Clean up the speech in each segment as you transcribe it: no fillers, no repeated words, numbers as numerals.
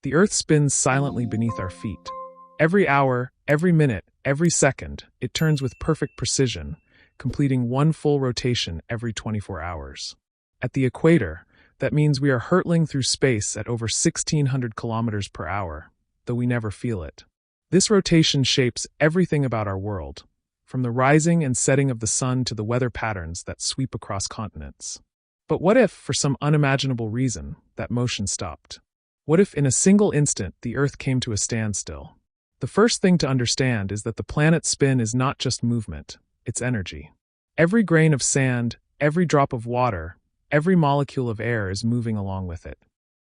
The Earth spins silently beneath our feet. Every hour, every minute, every second, it turns with perfect precision, completing one full rotation every 24 hours. At the equator, that means we are hurtling through space at over 1,600 kilometers per hour, though we never feel it. This rotation shapes everything about our world, from the rising and setting of the sun to the weather patterns that sweep across continents. But what if, for some unimaginable reason, that motion stopped? What if in a single instant the Earth came to a standstill? The first thing to understand is that the planet's spin is not just movement, it's energy. Every grain of sand, every drop of water, every molecule of air is moving along with it.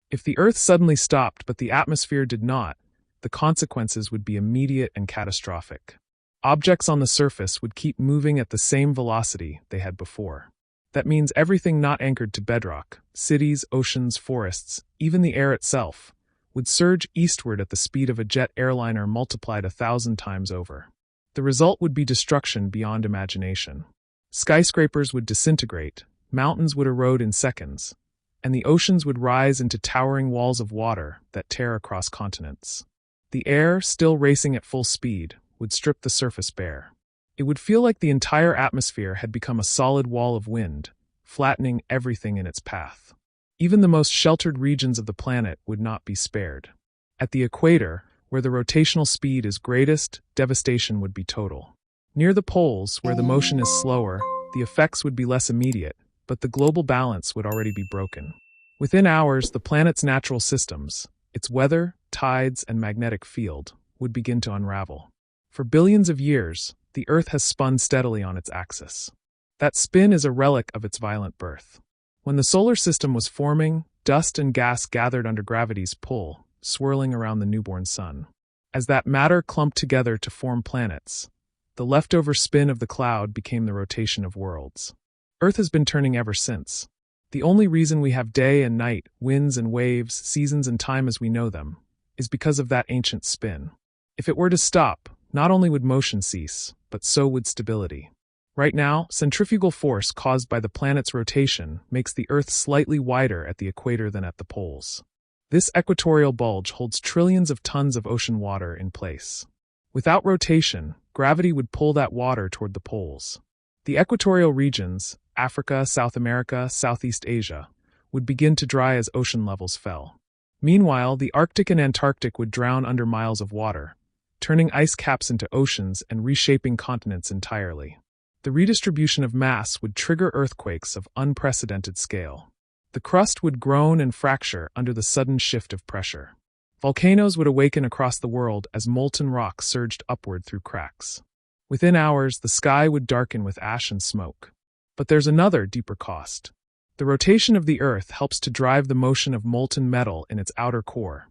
If the Earth suddenly stopped but the atmosphere did not, the consequences would be immediate and catastrophic. Objects on the surface would keep moving at the same velocity they had before. That means everything not anchored to bedrock, cities, oceans, forests, even the air itself, would surge eastward at the speed of a jet airliner multiplied 1,000 times over. The result would be destruction beyond imagination. Skyscrapers would disintegrate, mountains would erode in seconds, and the oceans would rise into towering walls of water that tear across continents. The air, still racing at full speed, would strip the surface bare. It would feel like the entire atmosphere had become a solid wall of wind, flattening everything in its path. Even the most sheltered regions of the planet would not be spared. At the equator, where the rotational speed is greatest, devastation would be total. Near the poles, where the motion is slower, the effects would be less immediate, but the global balance would already be broken. Within hours, the planet's natural systems, its weather, tides, and magnetic field, would begin to unravel. For billions of years, the Earth has spun steadily on its axis. That spin is a relic of its violent birth. When the solar system was forming, dust and gas gathered under gravity's pull, swirling around the newborn sun. As that matter clumped together to form planets, the leftover spin of the cloud became the rotation of worlds. Earth has been turning ever since. The only reason we have day and night, winds and waves, seasons and time as we know them, is because of that ancient spin. If it were to stop, not only would motion cease, but so would stability. Right now, centrifugal force caused by the planet's rotation makes the Earth slightly wider at the equator than at the poles. This equatorial bulge holds trillions of tons of ocean water in place. Without rotation, gravity would pull that water toward the poles. The equatorial regions, Africa, South America, Southeast Asia, would begin to dry as ocean levels fell. Meanwhile, the Arctic and Antarctic would drown under miles of water, turning ice caps into oceans and reshaping continents entirely. The redistribution of mass would trigger earthquakes of unprecedented scale. The crust would groan and fracture under the sudden shift of pressure. Volcanoes would awaken across the world as molten rock surged upward through cracks. Within hours, the sky would darken with ash and smoke. But there's another, deeper cost. The rotation of the Earth helps to drive the motion of molten metal in its outer core,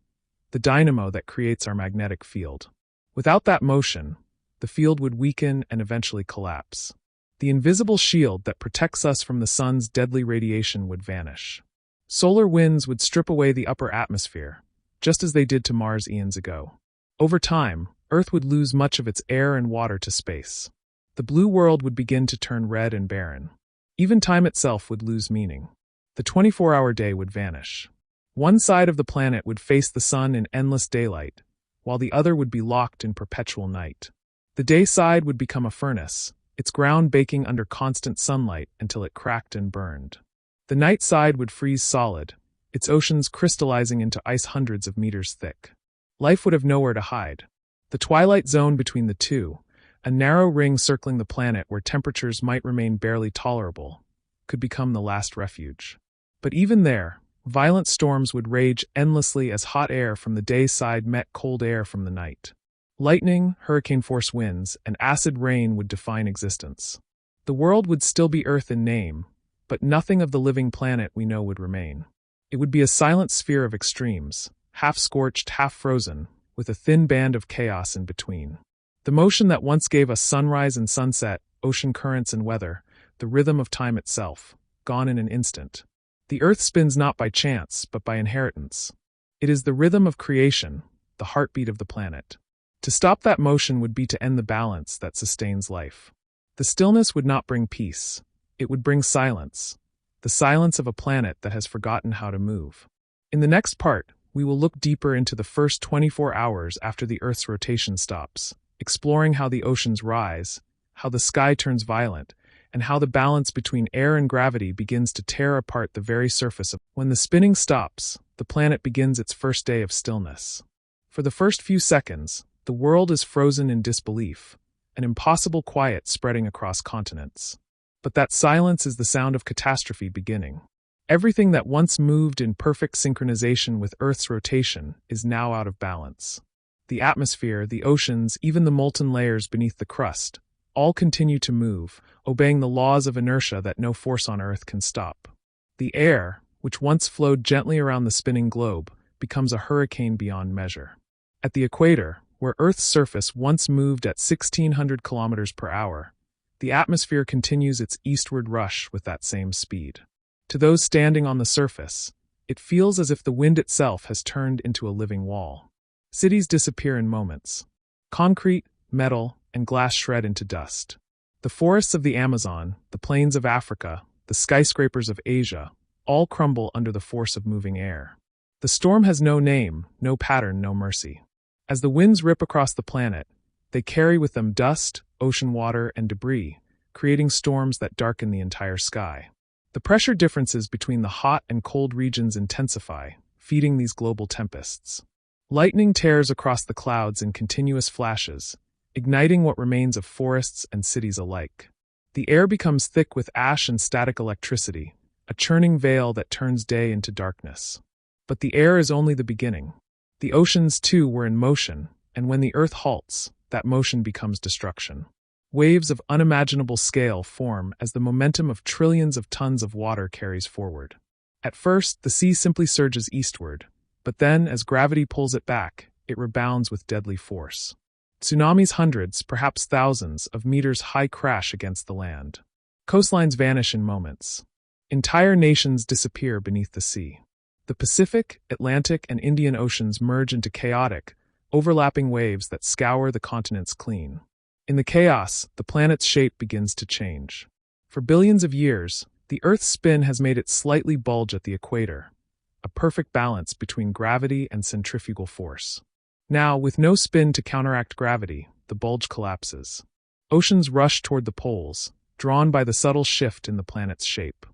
the dynamo that creates our magnetic field. Without that motion, the field would weaken and eventually collapse. The invisible shield that protects us from the sun's deadly radiation would vanish. Solar winds would strip away the upper atmosphere, just as they did to Mars eons ago. Over time, Earth would lose much of its air and water to space. The blue world would begin to turn red and barren. Even time itself would lose meaning. The 24-hour day would vanish. One side of the planet would face the sun in endless daylight, while the other would be locked in perpetual night. The day side would become a furnace, its ground baking under constant sunlight until it cracked and burned. The night side would freeze solid, its oceans crystallizing into ice hundreds of meters thick. Life would have nowhere to hide. The twilight zone between the two, a narrow ring circling the planet where temperatures might remain barely tolerable, could become the last refuge. But even there, violent storms would rage endlessly as hot air from the day side met cold air from the night. Lightning, hurricane-force winds, and acid rain would define existence. The world would still be Earth in name, but nothing of the living planet we know would remain. It would be a silent sphere of extremes, half-scorched, half-frozen, with a thin band of chaos in between. The motion that once gave us sunrise and sunset, ocean currents and weather, the rhythm of time itself, gone in an instant. The Earth spins not by chance, but by inheritance. It is the rhythm of creation, the heartbeat of the planet. To stop that motion would be to end the balance that sustains life. The stillness would not bring peace. It would bring silence. The silence of a planet that has forgotten how to move. In the next part, we will look deeper into the first 24 hours after the Earth's rotation stops, exploring how the oceans rise, how the sky turns violent, and how the balance between air and gravity begins to tear apart the very surface of. When the spinning stops, the planet begins its first day of stillness. For the first few seconds, the world is frozen in disbelief, an impossible quiet spreading across continents. But that silence is the sound of catastrophe beginning. Everything that once moved in perfect synchronization with Earth's rotation is now out of balance. The atmosphere, the oceans, even the molten layers beneath the crust, all continue to move, obeying the laws of inertia that no force on Earth can stop. The air, which once flowed gently around the spinning globe, becomes a hurricane beyond measure. At the equator, where Earth's surface once moved at 1,600 kilometers per hour, the atmosphere continues its eastward rush with that same speed. To those standing on the surface, it feels as if the wind itself has turned into a living wall. Cities disappear in moments. Concrete, metal, and glass shred into dust. The forests of the Amazon, the plains of Africa, the skyscrapers of Asia, all crumble under the force of moving air. The storm has no name, no pattern, no mercy. As the winds rip across the planet, they carry with them dust, ocean water, and debris, creating storms that darken the entire sky. The pressure differences between the hot and cold regions intensify, feeding these global tempests. Lightning tears across the clouds in continuous flashes, igniting what remains of forests and cities alike. The air becomes thick with ash and static electricity, a churning veil that turns day into darkness. But the air is only the beginning. The oceans, too, were in motion, and when the Earth halts, that motion becomes destruction. Waves of unimaginable scale form as the momentum of trillions of tons of water carries forward. At first, the sea simply surges eastward, but then, as gravity pulls it back, it rebounds with deadly force. Tsunamis hundreds, perhaps thousands, of meters high crash against the land. Coastlines vanish in moments. Entire nations disappear beneath the sea. The Pacific, Atlantic, and Indian Oceans merge into chaotic, overlapping waves that scour the continents clean. In the chaos, the planet's shape begins to change. For billions of years, the Earth's spin has made it slightly bulge at the equator, a perfect balance between gravity and centrifugal force. Now, with no spin to counteract gravity, the bulge collapses. Oceans rush toward the poles, drawn by the subtle shift in the planet's shape.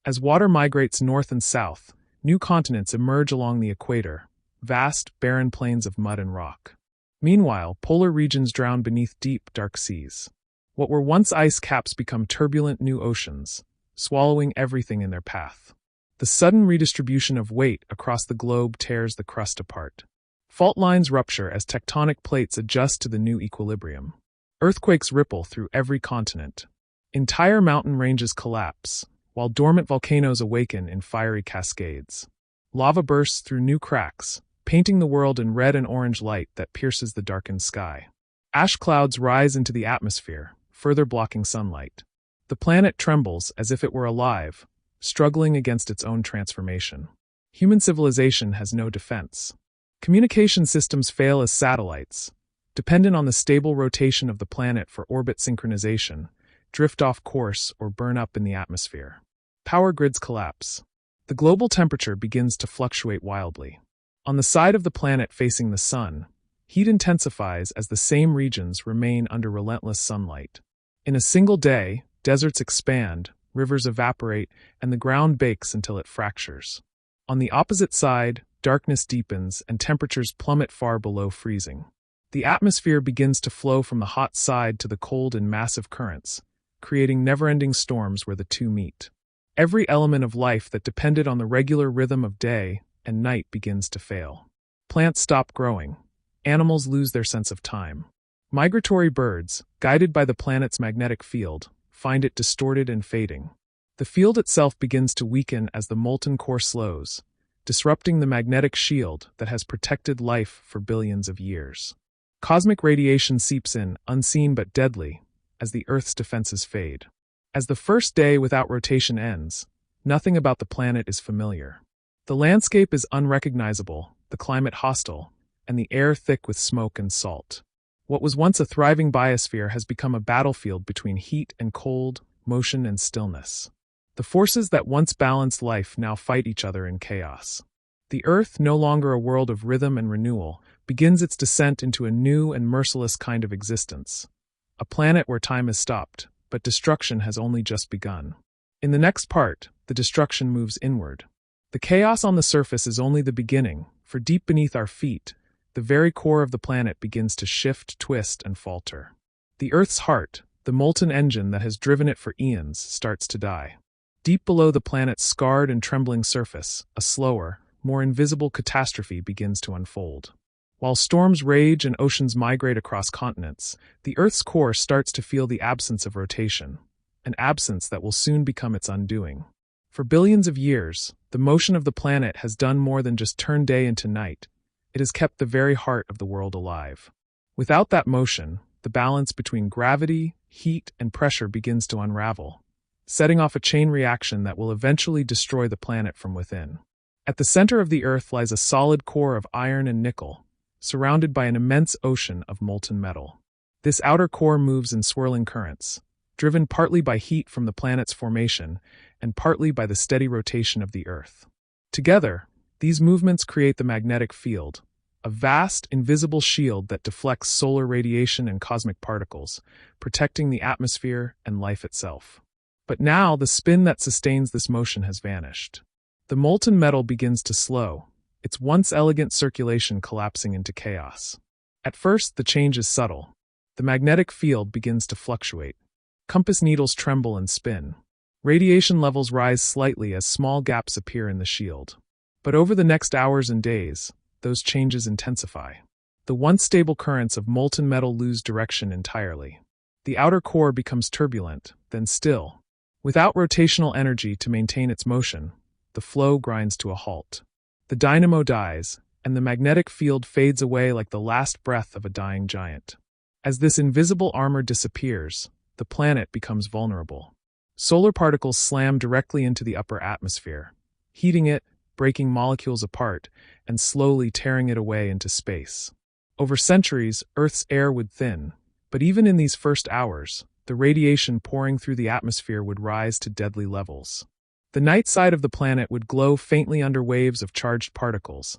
As water migrates north and south, new continents emerge along the equator, vast, barren plains of mud and rock. Meanwhile, polar regions drown beneath deep, dark seas. What were once ice caps become turbulent new oceans, swallowing everything in their path. The sudden redistribution of weight across the globe tears the crust apart. Fault lines rupture as tectonic plates adjust to the new equilibrium. Earthquakes ripple through every continent. Entire mountain ranges collapse, while dormant volcanoes awaken in fiery cascades. Lava bursts through new cracks, painting the world in red and orange light that pierces the darkened sky. Ash clouds rise into the atmosphere, further blocking sunlight. The planet trembles as if it were alive, struggling against its own transformation. Human civilization has no defense. Communication systems fail as satellites, dependent on the stable rotation of the planet for orbit synchronization, drift off course or burn up in the atmosphere. Power grids collapse. The global temperature begins to fluctuate wildly. On the side of the planet facing the sun, heat intensifies as the same regions remain under relentless sunlight. In a single day, deserts expand, rivers evaporate, and the ground bakes until it fractures. On the opposite side, darkness deepens and temperatures plummet far below freezing. The atmosphere begins to flow from the hot side to the cold in massive currents, creating never-ending storms where the two meet. Every element of life that depended on the regular rhythm of day and night begins to fail. Plants stop growing. Animals lose their sense of time. Migratory birds, guided by the planet's magnetic field, find it distorted and fading. The field itself begins to weaken as the molten core slows, disrupting the magnetic shield that has protected life for billions of years. Cosmic radiation seeps in, unseen but deadly, as the Earth's defenses fade. As the first day without rotation ends, nothing about the planet is familiar. The landscape is unrecognizable, the climate hostile, and the air thick with smoke and salt. What was once a thriving biosphere has become a battlefield between heat and cold, motion and stillness. The forces that once balanced life now fight each other in chaos. The Earth, no longer a world of rhythm and renewal, begins its descent into a new and merciless kind of existence. A planet where time has stopped, but destruction has only just begun. In the next part, the destruction moves inward. The chaos on the surface is only the beginning, for deep beneath our feet, the very core of the planet begins to shift, twist, and falter. The Earth's heart, the molten engine that has driven it for eons, starts to die. Deep below the planet's scarred and trembling surface, a slower, more invisible catastrophe begins to unfold. While storms rage and oceans migrate across continents, the Earth's core starts to feel the absence of rotation, an absence that will soon become its undoing. For billions of years, the motion of the planet has done more than just turn day into night. It has kept the very heart of the world alive. Without that motion, the balance between gravity, heat, and pressure begins to unravel, setting off a chain reaction that will eventually destroy the planet from within. At the center of the Earth lies a solid core of iron and nickel, surrounded by an immense ocean of molten metal. This outer core moves in swirling currents, driven partly by heat from the planet's formation and partly by the steady rotation of the Earth. Together, these movements create the magnetic field, a vast, invisible shield that deflects solar radiation and cosmic particles, protecting the atmosphere and life itself. But now the spin that sustains this motion has vanished. The molten metal begins to slow, its once elegant circulation collapsing into chaos. At first, the change is subtle. The magnetic field begins to fluctuate. Compass needles tremble and spin. Radiation levels rise slightly as small gaps appear in the shield. But over the next hours and days, those changes intensify. The once stable currents of molten metal lose direction entirely. The outer core becomes turbulent, then still. Without rotational energy to maintain its motion, the flow grinds to a halt. The dynamo dies, and the magnetic field fades away like the last breath of a dying giant. As this invisible armor disappears, the planet becomes vulnerable. Solar particles slam directly into the upper atmosphere, heating it, breaking molecules apart, and slowly tearing it away into space. Over centuries, Earth's air would thin, but even in these first hours, the radiation pouring through the atmosphere would rise to deadly levels. The night side of the planet would glow faintly under waves of charged particles,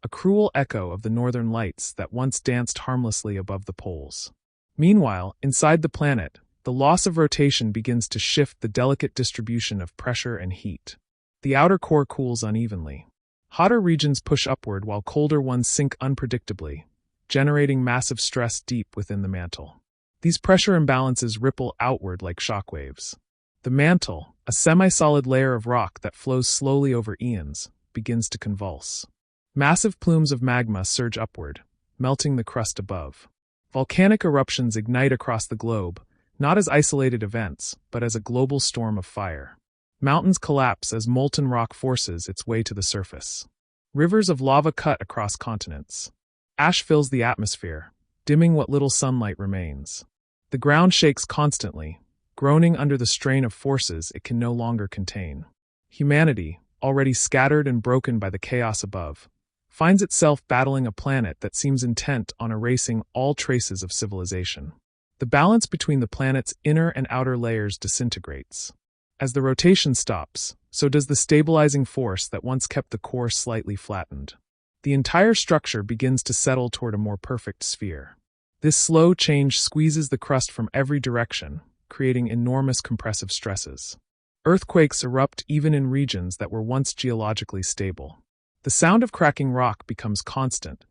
a cruel echo of the northern lights that once danced harmlessly above the poles. Meanwhile, inside the planet, the loss of rotation begins to shift the delicate distribution of pressure and heat. The outer core cools unevenly. Hotter regions push upward while colder ones sink unpredictably, generating massive stress deep within the mantle. These pressure imbalances ripple outward like shockwaves. The mantle, a semi-solid layer of rock that flows slowly over eons, begins to convulse. Massive plumes of magma surge upward, melting the crust above. Volcanic eruptions ignite across the globe, not as isolated events, but as a global storm of fire. Mountains collapse as molten rock forces its way to the surface. Rivers of lava cut across continents. Ash fills the atmosphere, dimming what little sunlight remains. The ground shakes constantly, groaning under the strain of forces it can no longer contain. Humanity, already scattered and broken by the chaos above, finds itself battling a planet that seems intent on erasing all traces of civilization. The balance between the planet's inner and outer layers disintegrates. As the rotation stops, so does the stabilizing force that once kept the core slightly flattened. The entire structure begins to settle toward a more perfect sphere. This slow change squeezes the crust from every direction, creating enormous compressive stresses. Earthquakes erupt even in regions that were once geologically stable. The sound of cracking rock becomes constant,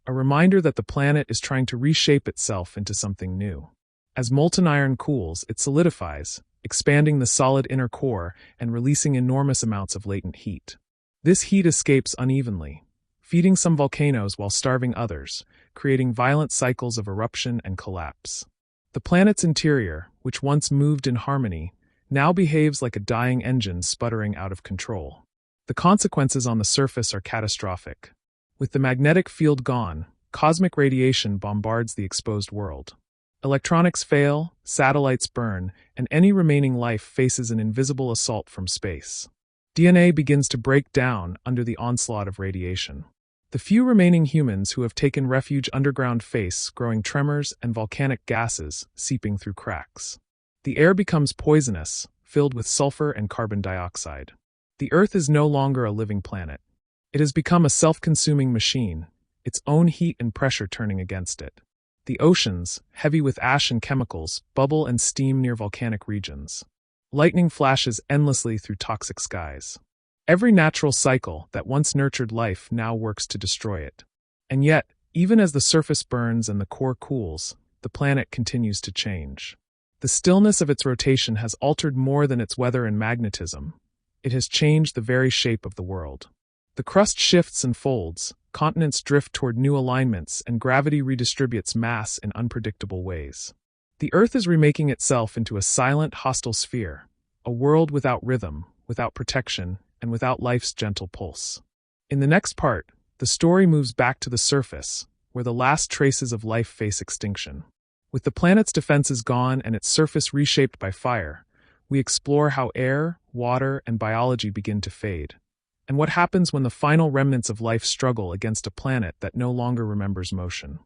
a reminder that the planet is trying to reshape itself into something new. As molten iron cools, it solidifies, expanding the solid inner core and releasing enormous amounts of latent heat. This heat escapes unevenly, feeding some volcanoes while starving others, creating violent cycles of eruption and collapse. The planet's interior, which once moved in harmony, now behaves like a dying engine sputtering out of control. The consequences on the surface are catastrophic. With the magnetic field gone, cosmic radiation bombards the exposed world. Electronics fail, satellites burn, and any remaining life faces an invisible assault from space. DNA begins to break down under the onslaught of radiation. The few remaining humans who have taken refuge underground face growing tremors and volcanic gases seeping through cracks. The air becomes poisonous, filled with sulfur and carbon dioxide. The Earth is no longer a living planet. It has become a self-consuming machine, its own heat and pressure turning against it. The oceans, heavy with ash and chemicals, bubble and steam near volcanic regions. Lightning flashes endlessly through toxic skies. Every natural cycle that once nurtured life now works to destroy it. And yet, even as the surface burns and the core cools, the planet continues to change. The stillness of its rotation has altered more than its weather and magnetism. It has changed the very shape of the world. The crust shifts and folds, continents drift toward new alignments, and gravity redistributes mass in unpredictable ways. The Earth is remaking itself into a silent, hostile sphere, a world without rhythm, without protection, and without life's gentle pulse. In the next part, the story moves back to the surface, where the last traces of life face extinction. With the planet's defenses gone and its surface reshaped by fire, we explore how air, water, and biology begin to fade, and what happens when the final remnants of life struggle against a planet that no longer remembers motion.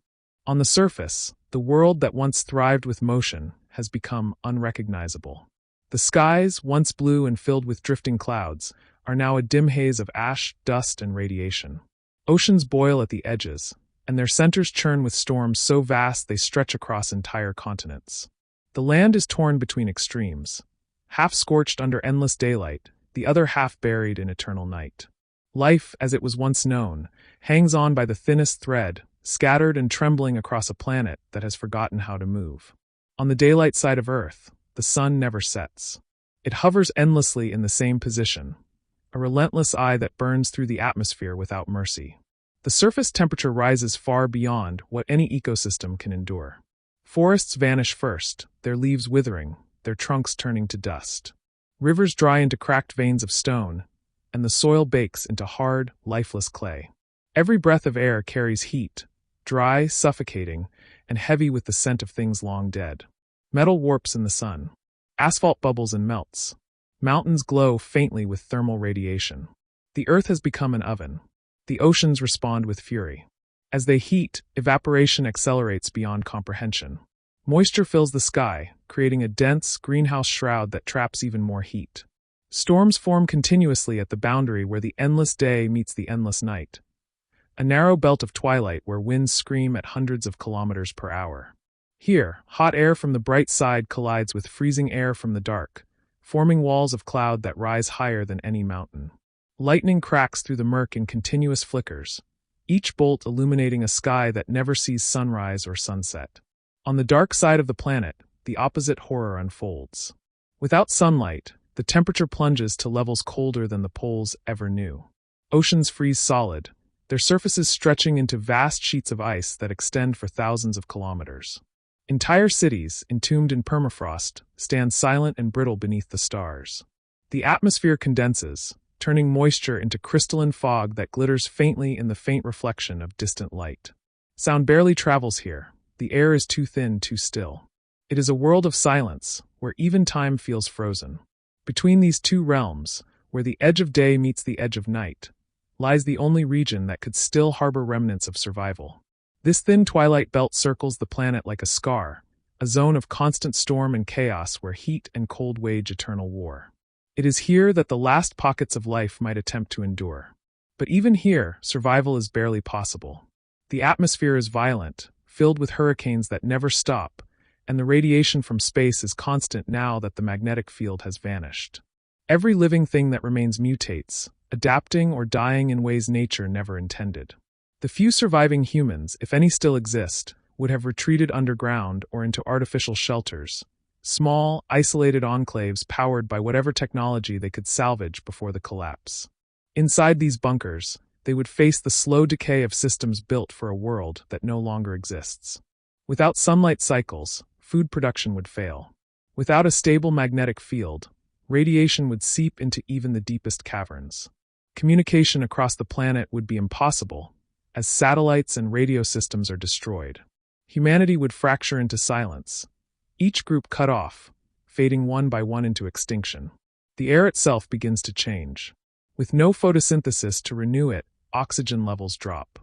On the surface, the world that once thrived with motion has become unrecognizable. The skies, once blue and filled with drifting clouds, are now a dim haze of ash, dust, and radiation. Oceans boil at the edges, and their centers churn with storms so vast they stretch across entire continents. The land is torn between extremes, half scorched under endless daylight, the other half buried in eternal night. Life, as it was once known, hangs on by the thinnest thread, scattered and trembling across a planet that has forgotten how to move. On the daylight side of Earth, the sun never sets. It hovers endlessly in the same position, a relentless eye that burns through the atmosphere without mercy. The surface temperature rises far beyond what any ecosystem can endure. Forests vanish first, their leaves withering, their trunks turning to dust. Rivers dry into cracked veins of stone, and the soil bakes into hard, lifeless clay. Every breath of air carries heat, dry, suffocating, and heavy with the scent of things long dead. Metal warps in the sun. Asphalt bubbles and melts. Mountains glow faintly with thermal radiation. The earth has become an oven. The oceans respond with fury. As they heat, evaporation accelerates beyond comprehension. Moisture fills the sky, creating a dense, greenhouse shroud that traps even more heat. Storms form continuously at the boundary where the endless day meets the endless night. A narrow belt of twilight where winds scream at hundreds of kilometers per hour. Here, hot air from the bright side collides with freezing air from the dark, forming walls of cloud that rise higher than any mountain. Lightning cracks through the murk in continuous flickers, each bolt illuminating a sky that never sees sunrise or sunset. On the dark side of the planet, the opposite horror unfolds. Without sunlight, the temperature plunges to levels colder than the poles ever knew. Oceans freeze solid, their surfaces stretching into vast sheets of ice that extend for thousands of kilometers. Entire cities, entombed in permafrost, stand silent and brittle beneath the stars. The atmosphere condenses, turning moisture into crystalline fog that glitters faintly in the faint reflection of distant light. Sound barely travels here. The air is too thin, too still. It is a world of silence, where even time feels frozen. Between these two realms, where the edge of day meets the edge of night, lies the only region that could still harbor remnants of survival. This thin twilight belt circles the planet like a scar, a zone of constant storm and chaos where heat and cold wage eternal war. It is here that the last pockets of life might attempt to endure. But even here, survival is barely possible. The atmosphere is violent, filled with hurricanes that never stop, and the radiation from space is constant now that the magnetic field has vanished. Every living thing that remains mutates, adapting or dying in ways nature never intended. The few surviving humans, if any still exist, would have retreated underground or into artificial shelters, small, isolated enclaves powered by whatever technology they could salvage before the collapse. Inside these bunkers, they would face the slow decay of systems built for a world that no longer exists. Without sunlight cycles, food production would fail. Without a stable magnetic field, radiation would seep into even the deepest caverns. Communication across the planet would be impossible, as satellites and radio systems are destroyed. Humanity would fracture into silence, each group cut off, fading one by one into extinction. The air itself begins to change. With no photosynthesis to renew it, oxygen levels drop.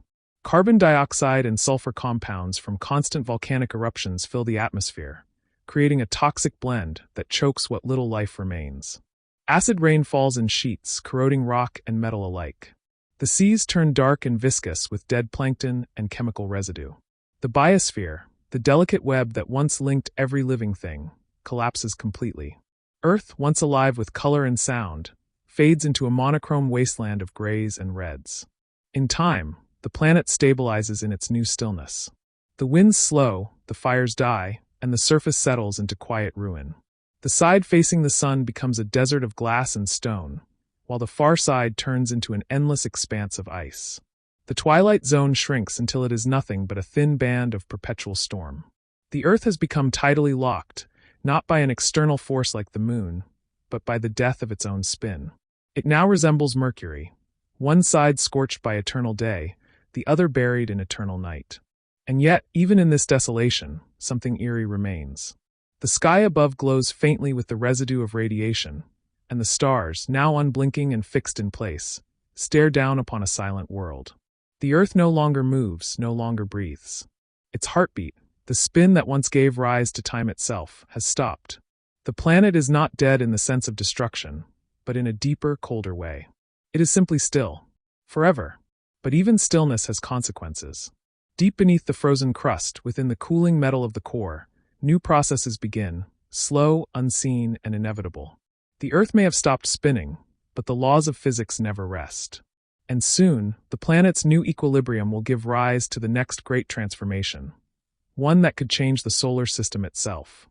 Carbon dioxide and sulfur compounds from constant volcanic eruptions fill the atmosphere, creating a toxic blend that chokes what little life remains. Acid rain falls in sheets, corroding rock and metal alike. The seas turn dark and viscous with dead plankton and chemical residue. The biosphere, the delicate web that once linked every living thing, collapses completely. Earth, once alive with color and sound, fades into a monochrome wasteland of grays and reds. In time, the planet stabilizes in its new stillness. The winds slow, the fires die, and the surface settles into quiet ruin. The side facing the sun becomes a desert of glass and stone, while the far side turns into an endless expanse of ice. The twilight zone shrinks until it is nothing but a thin band of perpetual storm. The Earth has become tidally locked, not by an external force like the moon, but by the death of its own spin. It now resembles Mercury, one side scorched by eternal day, the other buried in eternal night. And yet, even in this desolation, something eerie remains. The sky above glows faintly with the residue of radiation, and the stars, now unblinking and fixed in place, stare down upon a silent world. The Earth no longer moves, no longer breathes. Its heartbeat, the spin that once gave rise to time itself, has stopped. The planet is not dead in the sense of destruction, but in a deeper, colder way. It is simply still. Forever. But even stillness has consequences. Deep beneath the frozen crust, within the cooling metal of the core, new processes begin, slow, unseen, and inevitable. The Earth may have stopped spinning, but the laws of physics never rest. And soon, the planet's new equilibrium will give rise to the next great transformation, one that could change the solar system itself.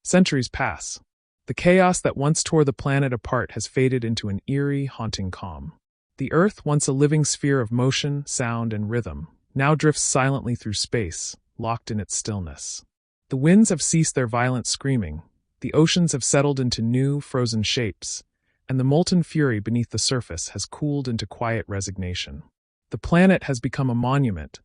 Centuries pass. The chaos that once tore the planet apart has faded into an eerie, haunting calm. The Earth, once a living sphere of motion, sound, and rhythm, now drifts silently through space, locked in its stillness. The winds have ceased their violent screaming, the oceans have settled into new, frozen shapes, and the molten fury beneath the surface has cooled into quiet resignation. The planet has become a monument,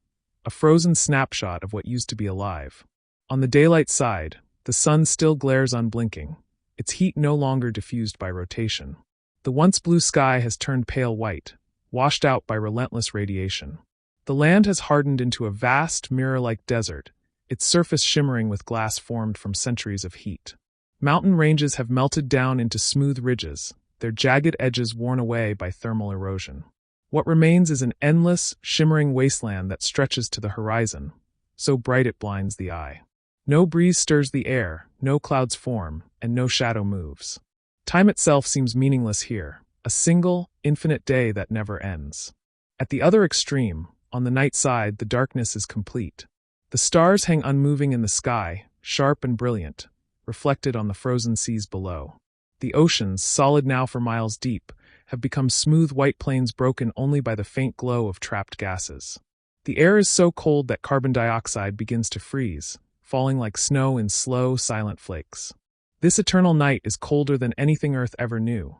a frozen snapshot of what used to be alive. On the daylight side, the sun still glares unblinking, its heat no longer diffused by rotation. The once blue sky has turned pale white, washed out by relentless radiation. The land has hardened into a vast, mirror-like desert, its surface shimmering with glass formed from centuries of heat. Mountain ranges have melted down into smooth ridges, their jagged edges worn away by thermal erosion. What remains is an endless, shimmering wasteland that stretches to the horizon, so bright it blinds the eye. No breeze stirs the air, no clouds form, and no shadow moves. Time itself seems meaningless here, a single, infinite day that never ends. At the other extreme, on the night side, the darkness is complete. The stars hang unmoving in the sky, sharp and brilliant, reflected on the frozen seas below. The oceans, solid now for miles deep, have become smooth white plains broken only by the faint glow of trapped gases. The air is so cold that carbon dioxide begins to freeze, falling like snow in slow, silent flakes. This eternal night is colder than anything Earth ever knew.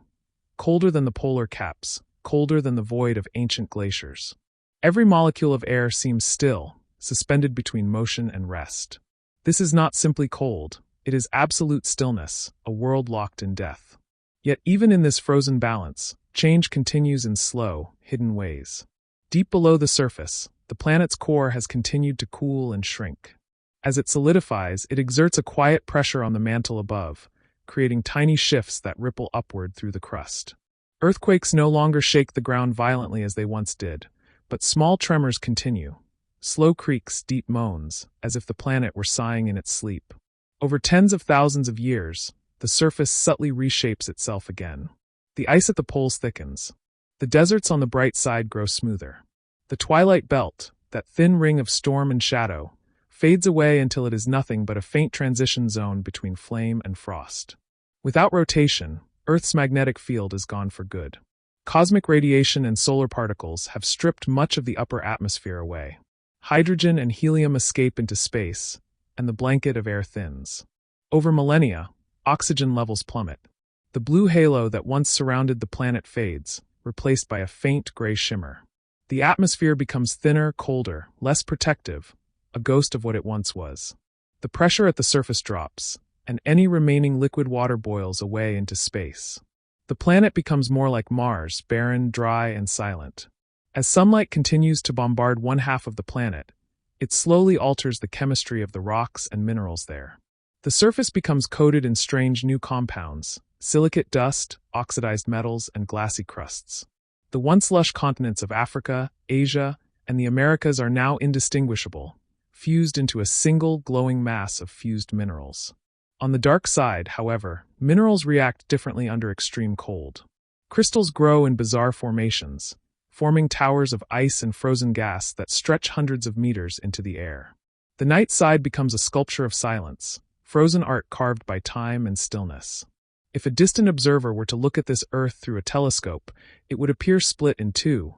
Colder than the polar caps, colder than the void of ancient glaciers. Every molecule of air seems still, suspended between motion and rest. This is not simply cold, it is absolute stillness, a world locked in death. Yet even in this frozen balance, change continues in slow, hidden ways. Deep below the surface, the planet's core has continued to cool and shrink. As it solidifies, it exerts a quiet pressure on the mantle above, creating tiny shifts that ripple upward through the crust. Earthquakes no longer shake the ground violently as they once did, but small tremors continue. Slow creaks, deep moans, as if the planet were sighing in its sleep. Over tens of thousands of years, the surface subtly reshapes itself again. The ice at the poles thickens. The deserts on the bright side grow smoother. The twilight belt, that thin ring of storm and shadow, fades away until it is nothing but a faint transition zone between flame and frost. Without rotation, Earth's magnetic field is gone for good. Cosmic radiation and solar particles have stripped much of the upper atmosphere away. Hydrogen and helium escape into space, and the blanket of air thins. Over millennia, oxygen levels plummet. The blue halo that once surrounded the planet fades, replaced by a faint gray shimmer. The atmosphere becomes thinner, colder, less protective, a ghost of what it once was. The pressure at the surface drops, and any remaining liquid water boils away into space. The planet becomes more like Mars, barren, dry, and silent. As sunlight continues to bombard one half of the planet, it slowly alters the chemistry of the rocks and minerals there. The surface becomes coated in strange new compounds, silicate dust, oxidized metals, and glassy crusts. The once lush continents of Africa, Asia, and the Americas are now indistinguishable, fused into a single glowing mass of fused minerals. On the dark side, however, minerals react differently under extreme cold. Crystals grow in bizarre formations, forming towers of ice and frozen gas that stretch hundreds of meters into the air. The night side becomes a sculpture of silence, frozen art carved by time and stillness. If a distant observer were to look at this Earth through a telescope, it would appear split in two,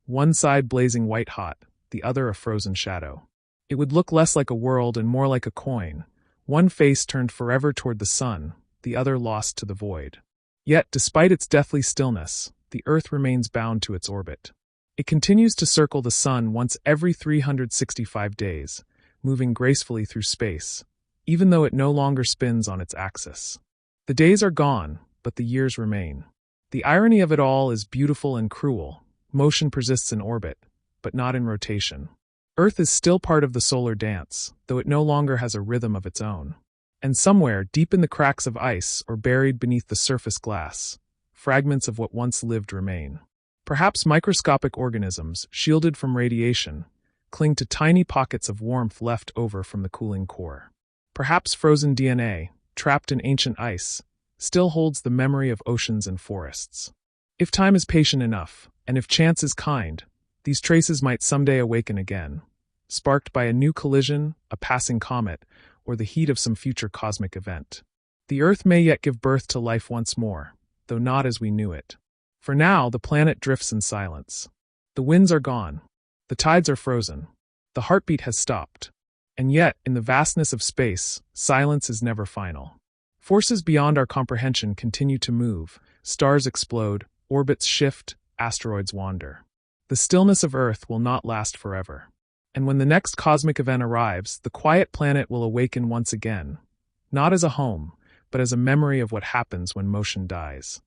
one side blazing white-hot, the other a frozen shadow. It would look less like a world and more like a coin, one face turned forever toward the sun, the other lost to the void. Yet, despite its deathly stillness, the Earth remains bound to its orbit. It continues to circle the sun once every 365 days, moving gracefully through space, even though it no longer spins on its axis. The days are gone, but the years remain. The irony of it all is beautiful and cruel. Motion persists in orbit, but not in rotation. Earth is still part of the solar dance, though it no longer has a rhythm of its own. And somewhere, deep in the cracks of ice or buried beneath the surface glass, fragments of what once lived remain. Perhaps microscopic organisms, shielded from radiation, cling to tiny pockets of warmth left over from the cooling core. Perhaps frozen DNA, trapped in ancient ice, still holds the memory of oceans and forests. If time is patient enough, and if chance is kind, these traces might someday awaken again, sparked by a new collision, a passing comet, or the heat of some future cosmic event. The Earth may yet give birth to life once more, though not as we knew it. For now, the planet drifts in silence. The winds are gone. The tides are frozen. The heartbeat has stopped. And yet, in the vastness of space, silence is never final. Forces beyond our comprehension continue to move, stars explode, orbits shift, asteroids wander. The stillness of Earth will not last forever. And when the next cosmic event arrives, the quiet planet will awaken once again, not as a home, but as a memory of what happens when motion dies.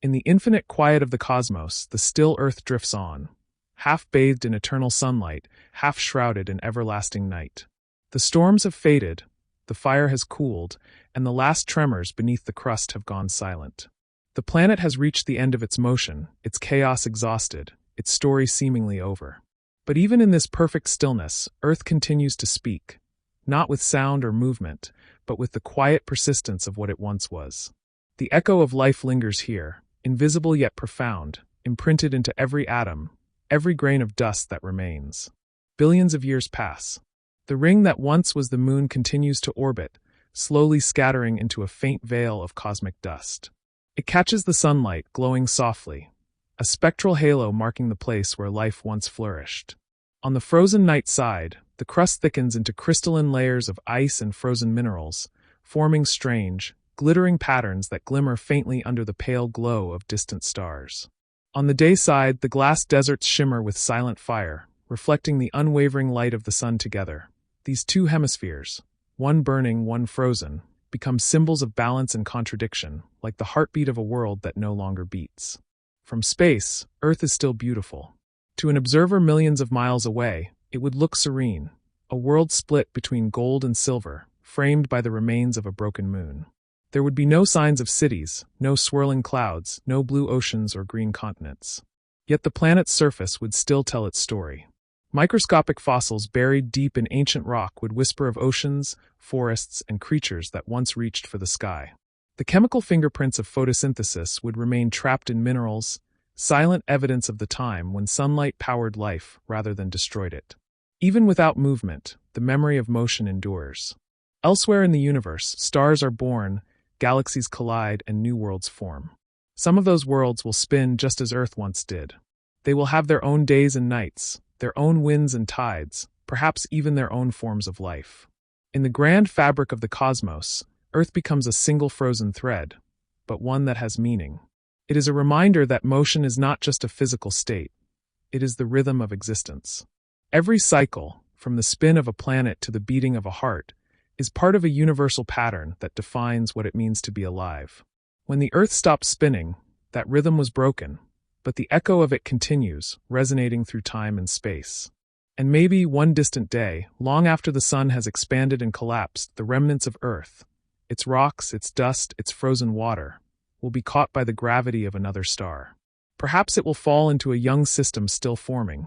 In the infinite quiet of the cosmos, the still Earth drifts on, half bathed in eternal sunlight, half shrouded in everlasting night. The storms have faded, the fire has cooled, and the last tremors beneath the crust have gone silent. The planet has reached the end of its motion, its chaos exhausted, its story seemingly over. But even in this perfect stillness, Earth continues to speak, not with sound or movement, but with the quiet persistence of what it once was. The echo of life lingers here, invisible yet profound, imprinted into every atom, every grain of dust that remains. Billions of years pass. The ring that once was the moon continues to orbit, slowly scattering into a faint veil of cosmic dust. It catches the sunlight, glowing softly, a spectral halo marking the place where life once flourished. On the frozen night side, the crust thickens into crystalline layers of ice and frozen minerals, forming strange, glittering patterns that glimmer faintly under the pale glow of distant stars. On the day side, the glass deserts shimmer with silent fire, reflecting the unwavering light of the sun together. These two hemispheres, one burning, one frozen, become symbols of balance and contradiction, like the heartbeat of a world that no longer beats. From space, Earth is still beautiful. To an observer millions of miles away, it would look serene, a world split between gold and silver, framed by the remains of a broken moon. There would be no signs of cities, no swirling clouds, no blue oceans or green continents. Yet the planet's surface would still tell its story. Microscopic fossils buried deep in ancient rock would whisper of oceans, forests, and creatures that once reached for the sky. The chemical fingerprints of photosynthesis would remain trapped in minerals, silent evidence of the time when sunlight powered life rather than destroyed it. Even without movement, the memory of motion endures. Elsewhere in the universe, stars are born, galaxies collide, and new worlds form. Some of those worlds will spin just as Earth once did. They will have their own days and nights, their own winds and tides, perhaps even their own forms of life. In the grand fabric of the cosmos, Earth becomes a single frozen thread, but one that has meaning. It is a reminder that motion is not just a physical state. It is the rhythm of existence. Every cycle, from the spin of a planet to the beating of a heart, is part of a universal pattern that defines what it means to be alive. When the Earth stopped spinning, that rhythm was broken, but the echo of it continues, resonating through time and space. And maybe one distant day, long after the sun has expanded and collapsed, the remnants of Earth, its rocks, its dust, its frozen water, will be caught by the gravity of another star. Perhaps it will fall into a young system still forming,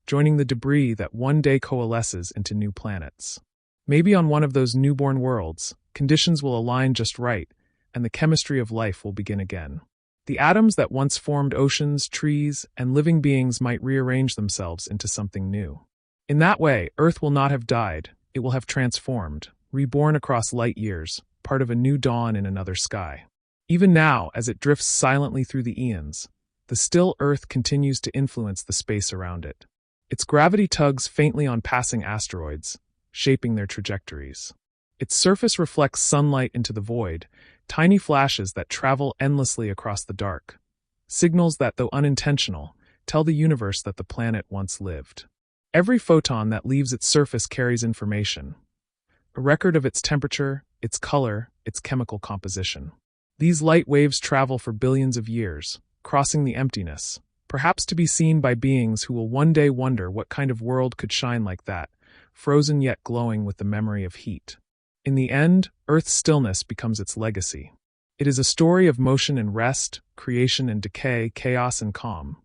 joining the debris that one day coalesces into new planets. Maybe on one of those newborn worlds, conditions will align just right, and the chemistry of life will begin again. The atoms that once formed oceans, trees, and living beings might rearrange themselves into something new. In that way, Earth will not have died, it will have transformed, reborn across light years, part of a new dawn in another sky. Even now, as it drifts silently through the eons, the still Earth continues to influence the space around it. Its gravity tugs faintly on passing asteroids, shaping their trajectories. Its surface reflects sunlight into the void, tiny flashes that travel endlessly across the dark, signals that, though unintentional, tell the universe that the planet once lived. Every photon that leaves its surface carries information, a record of its temperature, its color, its chemical composition. These light waves travel for billions of years, crossing the emptiness, perhaps to be seen by beings who will one day wonder what kind of world could shine like that, frozen yet glowing with the memory of heat. In the end, Earth's stillness becomes its legacy. It is a story of motion and rest, creation and decay, chaos and calm.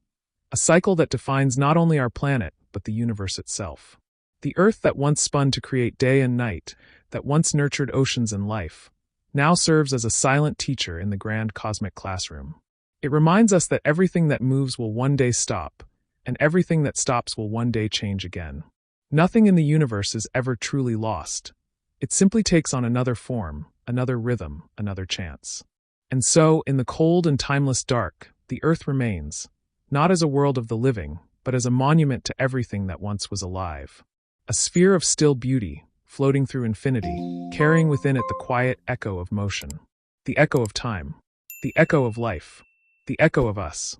A cycle that defines not only our planet, but the universe itself. The Earth that once spun to create day and night, that once nurtured oceans and life, now serves as a silent teacher in the grand cosmic classroom. It reminds us that everything that moves will one day stop, and everything that stops will one day change again. Nothing in the universe is ever truly lost. It simply takes on another form, another rhythm, another chance. And so, in the cold and timeless dark, the Earth remains, not as a world of the living, but as a monument to everything that once was alive. A sphere of still beauty, floating through infinity, carrying within it the quiet echo of motion. The echo of time. The echo of life. The echo of us.